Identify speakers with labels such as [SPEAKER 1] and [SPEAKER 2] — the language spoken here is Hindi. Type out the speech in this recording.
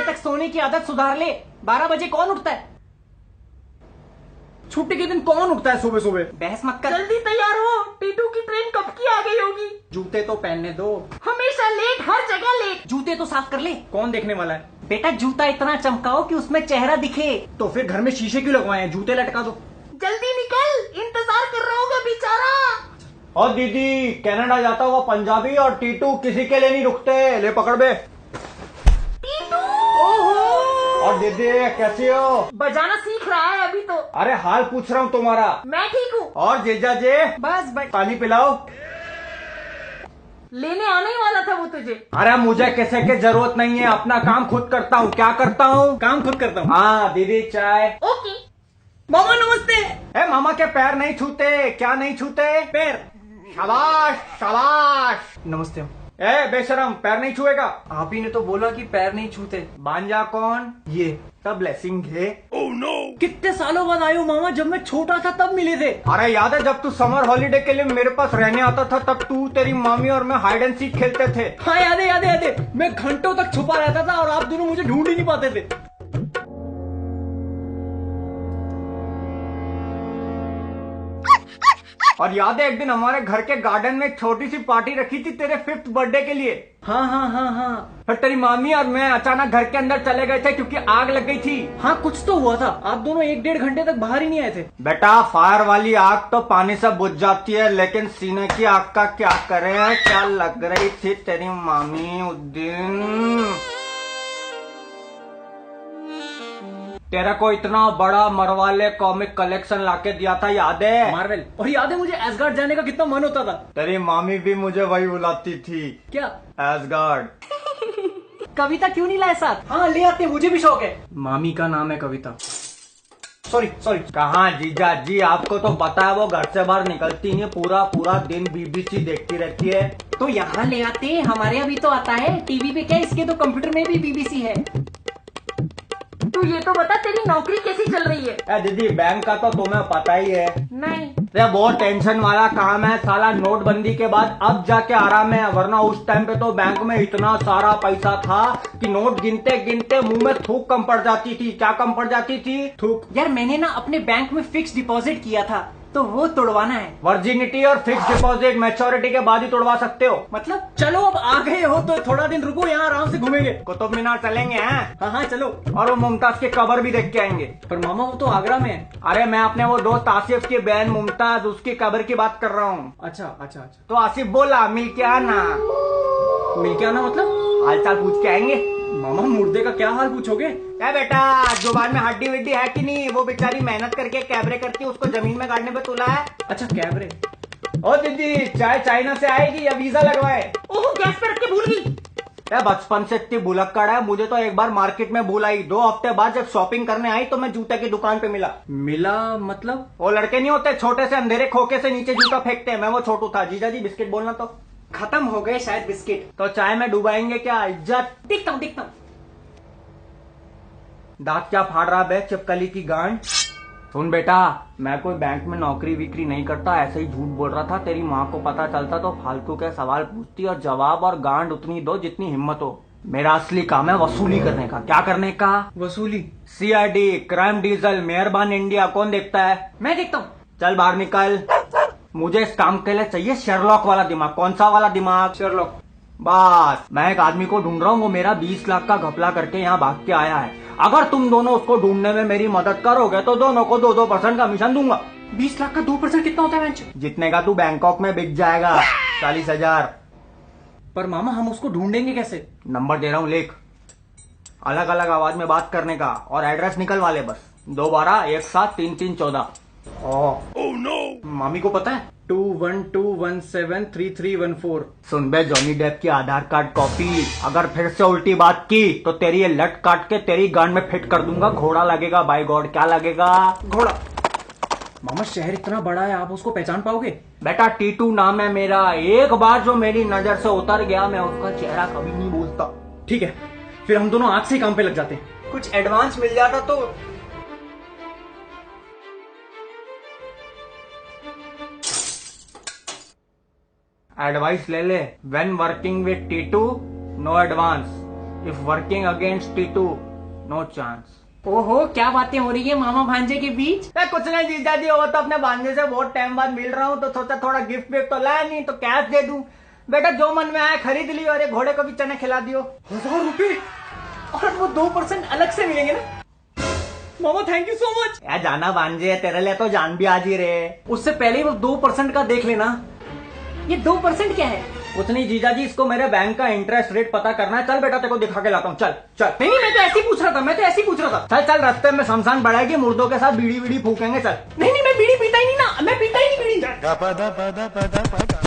[SPEAKER 1] तक सोने की आदत सुधार ले। 12 बजे कौन उठता है?
[SPEAKER 2] छुट्टी के दिन कौन उठता है सुबह सुबह?
[SPEAKER 1] बहस मत कर।
[SPEAKER 3] जल्दी तैयार हो, टीटू की ट्रेन कब की आ गई होगी।
[SPEAKER 2] जूते तो पहनने दो।
[SPEAKER 3] हमेशा लेट, हर जगह लेट।
[SPEAKER 1] जूते तो साफ कर ले।
[SPEAKER 2] कौन देखने वाला है?
[SPEAKER 1] बेटा जूता इतना चमकाओ कि उसमें चेहरा दिखे।
[SPEAKER 2] तो फिर घर में शीशे क्यों लगवाए हैं? जूते लटका दो।
[SPEAKER 3] जल्दी निकल, इंतजार कर रहा होगा बेचारा।
[SPEAKER 2] और दीदी, कनाडा जाता हुआ पंजाबी और टीटू किसी के लिए नहीं रुकते। ले पकड़ बे।
[SPEAKER 3] टीटू
[SPEAKER 2] और दीदी कैसी हो?
[SPEAKER 3] बजाना सीख रहा है अभी तो।
[SPEAKER 2] अरे हाल पूछ रहा हूँ तुम्हारा।
[SPEAKER 3] मैं ठीक हूँ।
[SPEAKER 2] और जीजा जी
[SPEAKER 1] बस बस।
[SPEAKER 2] पानी पिलाओ।
[SPEAKER 3] लेने आने ही वाला था वो तुझे।
[SPEAKER 2] अरे मुझे किसी की जरूरत नहीं है, अपना काम खुद करता हूँ। क्या करता हूँ?
[SPEAKER 1] काम खुद करता हूँ।
[SPEAKER 2] हाँ दीदी चाय।
[SPEAKER 3] ओके।
[SPEAKER 1] मामा नमस्ते।
[SPEAKER 2] ए मामा के पैर नहीं छूते। क्या नहीं छूते?
[SPEAKER 1] पैर।
[SPEAKER 2] शाबाश शाबाश।
[SPEAKER 1] नमस्ते।
[SPEAKER 2] ए बेशरम, पैर नहीं छुएगा।
[SPEAKER 1] आप ही ने तो बोला कि पैर नहीं छूते।
[SPEAKER 2] बांजा कौन?
[SPEAKER 1] ये
[SPEAKER 2] तब ब्लेसिंग है।
[SPEAKER 1] कितने सालों बाद आए हो मामा? जब मैं छोटा था तब मिले थे।
[SPEAKER 2] अरे याद है जब तू समर हॉलीडे के लिए मेरे पास रहने आता था, तब तू, तेरी मामी और मैं हाइड एंड सीक खेलते थे।
[SPEAKER 1] हाँ याद है याद है याद है। मैं घंटों तक छुपा रहता था और आप दोनों मुझे ढूंढ ही नहीं पाते थे।
[SPEAKER 2] और याद है एक दिन हमारे घर के गार्डन में एक छोटी सी पार्टी रखी थी तेरे 5th बर्थडे के लिए।
[SPEAKER 1] हाँ हाँ हाँ हाँ।
[SPEAKER 2] फिर तेरी मामी और मैं अचानक घर के अंदर चले गए थे क्योंकि आग लग गई थी।
[SPEAKER 1] हाँ कुछ तो हुआ था। आप दोनों 1-1.5 घंटे तक बाहर ही नहीं आए थे।
[SPEAKER 2] बेटा फायर वाली आग तो पानी से बुझ जाती है, लेकिन सीने की आग का क्या करें? क्या लग रही थी तेरी मामी उस दिन? तेरा को इतना बड़ा मरवाले कॉमिक कलेक्शन लाके दिया था, याद है?
[SPEAKER 1] मार्वल। और याद है मुझे एसगार्ड जाने का कितना मन होता था।
[SPEAKER 2] तेरी मामी भी मुझे वही बुलाती थी,
[SPEAKER 1] क्या?
[SPEAKER 2] एसगार्ड।
[SPEAKER 1] कविता क्यों नहीं लाए साथ? हाँ ले आते, मुझे भी शौक है। मामी का नाम है कविता। Sorry sorry.
[SPEAKER 2] कहाँ जीजा जी, आपको तो पता है वो घर से बाहर निकलती नहीं, पूरा पूरा दिन बीबीसी देखती रहती है।
[SPEAKER 1] तो यहाँ ले आते, हमारे यहाँ भी तो आता है टीवी पे। क्या इसके तो कंप्यूटर में भी बीबीसी है।
[SPEAKER 3] तू ये तो बता, तेरी नौकरी कैसी चल रही है?
[SPEAKER 2] दीदी बैंक का तो तुम्हें पता ही है।
[SPEAKER 3] नहीं।
[SPEAKER 2] ये बहुत टेंशन वाला काम है साला। नोटबंदी के बाद अब जाके आराम है, वरना उस टाइम पे तो बैंक में इतना सारा पैसा था कि नोट गिनते गिनते मुंह में थूक कम पड़ जाती थी। क्या कम पड़ जाती थी? थूक।
[SPEAKER 1] यार मैंने ना अपने बैंक में फिक्स डिपॉजिट किया था, तो वो तोड़वाना है।
[SPEAKER 2] वर्जिनिटी और फिक्स डिपॉजिट मैच्योरिटी के बाद ही तोड़वा सकते हो।
[SPEAKER 1] मतलब चलो अब आ गए हो तो थोड़ा दिन रुको, यहाँ आराम से घूमेंगे।
[SPEAKER 2] कुतुब मीनार चलेंगे हैं?
[SPEAKER 1] हाँ हाँ चलो।
[SPEAKER 2] और वो मुमताज की कब्र भी देख के आएंगे।
[SPEAKER 1] पर मामा वो तो आगरा में है।
[SPEAKER 2] अरे मैं अपने वो दोस्त आसिफ की बहन मुमताज, उसकी कब्र की बात कर रहा हूँ।
[SPEAKER 1] अच्छा अच्छा अच्छा।
[SPEAKER 2] तो आसिफ बोला मिल के आना।
[SPEAKER 1] मिल के आना मतलब?
[SPEAKER 2] हाल चाल पूछ के आएंगे।
[SPEAKER 1] मामा मुर्दे का क्या हाल पूछोगे?
[SPEAKER 2] क्या बेटा, जुबान में हड्डी विड्डी है कि नहीं? वो बेचारी मेहनत करके कैबरे करती है, उसको जमीन में गाड़ने पे तुला है।
[SPEAKER 1] अच्छा कैबरे।
[SPEAKER 2] ओ दीदी, चाय चाइना से आएगी या वीजा लगवाए?
[SPEAKER 3] ओह गैस पर रख के भूल गई।
[SPEAKER 2] क्या बचपन से इतनी भुलक्कड़ है, मुझे तो एक बार मार्केट में भूल आई। 2 हफ्ते बाद जब शॉपिंग करने आई तो मैं जूते की दुकान पे मिला।
[SPEAKER 1] मिला मतलब?
[SPEAKER 2] वो लड़के नहीं होते छोटे से अंधेरे खोखे से नीचे जूता फेंकते हैं, मैं वो छोटू था। जीजा जी बिस्किट बोलना। तो
[SPEAKER 1] खत्म हो गए शायद बिस्किट।
[SPEAKER 2] तो चाय में डुबाएंगे क्या? इज्जत।
[SPEAKER 1] दिखता हूँ दिखता हूँ।
[SPEAKER 2] दांत क्या फाड़ रहा बे, चिपकली की गांड। सुन बेटा, मैं कोई बैंक में नौकरी विक्री नहीं करता, ऐसे ही झूठ बोल रहा था। तेरी माँ को पता चलता तो फालतू के सवाल पूछती और जवाब और गांड उतनी दो जितनी हिम्मत हो। मेरा असली काम है वसूली करने का। क्या करने का?
[SPEAKER 1] वसूली।
[SPEAKER 2] CID, क्राइम डीजल, मेहरबान इंडिया। कौन देखता है?
[SPEAKER 1] मैं देखता हूँ।
[SPEAKER 2] चल बाहर निकल। मुझे इस काम के लिए चाहिए शेरलॉक वाला दिमाग। कौन सा वाला दिमाग?
[SPEAKER 1] शेरलॉक।
[SPEAKER 2] बस मैं एक आदमी को ढूंढ रहा हूँ, वो मेरा 20 लाख का घपला करके यहाँ भाग के आया है। अगर तुम दोनों उसको ढूंढने में मेरी मदद करोगे तो दोनों को 2-2% कमीशन दूंगा।
[SPEAKER 1] 20 लाख का 2% कितना होता है बेंच?
[SPEAKER 2] जितने का तू बैंकॉक में बिक जाएगा, 40,000।
[SPEAKER 1] पर मामा हम उसको ढूंढेंगे कैसे?
[SPEAKER 2] नंबर दे रहा हूँ, लिख। अलग अलग आवाज में बात करने का और एड्रेस निकलवा ले बस। 212-173314।
[SPEAKER 1] मामी को पता है? 2121733314।
[SPEAKER 2] सुन बे जॉनी डेप की आधार कार्ड कॉपी, अगर फिर से उल्टी बात की तो तेरी ये लट काट के तेरी गांड में फिट कर दूंगा। घोड़ा लगेगा, बाय गॉड। क्या लगेगा?
[SPEAKER 1] घोड़ा। मामा शहर इतना बड़ा है, आप उसको पहचान पाओगे?
[SPEAKER 2] बेटा टीटू नाम है मेरा। एक बार जो मेरी नजर से उतर गया, मैं उसका चेहरा कभी नहीं भूलता।
[SPEAKER 1] ठीक है, फिर हम दोनों आज से ही काम पे लग जाते हैं।
[SPEAKER 2] कुछ एडवांस मिल जाता तो। एडवाइस ले ले। When working with Titu, no advance. If working against Titu no chance.
[SPEAKER 1] ओहो, क्या बातें हो रही है मामा भांजे के बीच।
[SPEAKER 2] कुछ नहीं जीजा जी, वो तो अपने भांजे से बहुत टाइम बाद मिल रहा हूँ तो सोचा थोड़ा गिफ्ट विफ्ट तो लाया नहीं तो कैश दे दूं। बेटा जो मन में आया खरीद लियो, और ये घोड़े को भी चने खिला दियो।
[SPEAKER 1] 1000 रुपए और वो 2% अलग से मिलेंगे ना। मामा थैंक यू सो मच।
[SPEAKER 2] यार जाना भांजे, तेरे लिए तो जान भी आज ही रे।
[SPEAKER 1] उससे पहले वो 2% का देख लेना। ये 2% क्या है?
[SPEAKER 2] कुछ नहीं जीजा जी, इसको मेरे बैंक का इंटरेस्ट रेट पता करना है। चल बेटा तेरे को दिखा के लाता हूँ, चल चल।
[SPEAKER 1] नहीं, मैं तो ऐसे ही पूछ रहा था।
[SPEAKER 2] चल चल, रास्ते में शमशान बढ़ाएगी, मुर्दों के साथ बीड़ी बीड़ी फूकेंगे, चल।
[SPEAKER 1] नहीं, मैं बीड़ी पीता ही नहीं ना, मैं पीता ही नहीं बीड़ी।
[SPEAKER 4] Gapada pada pada pada.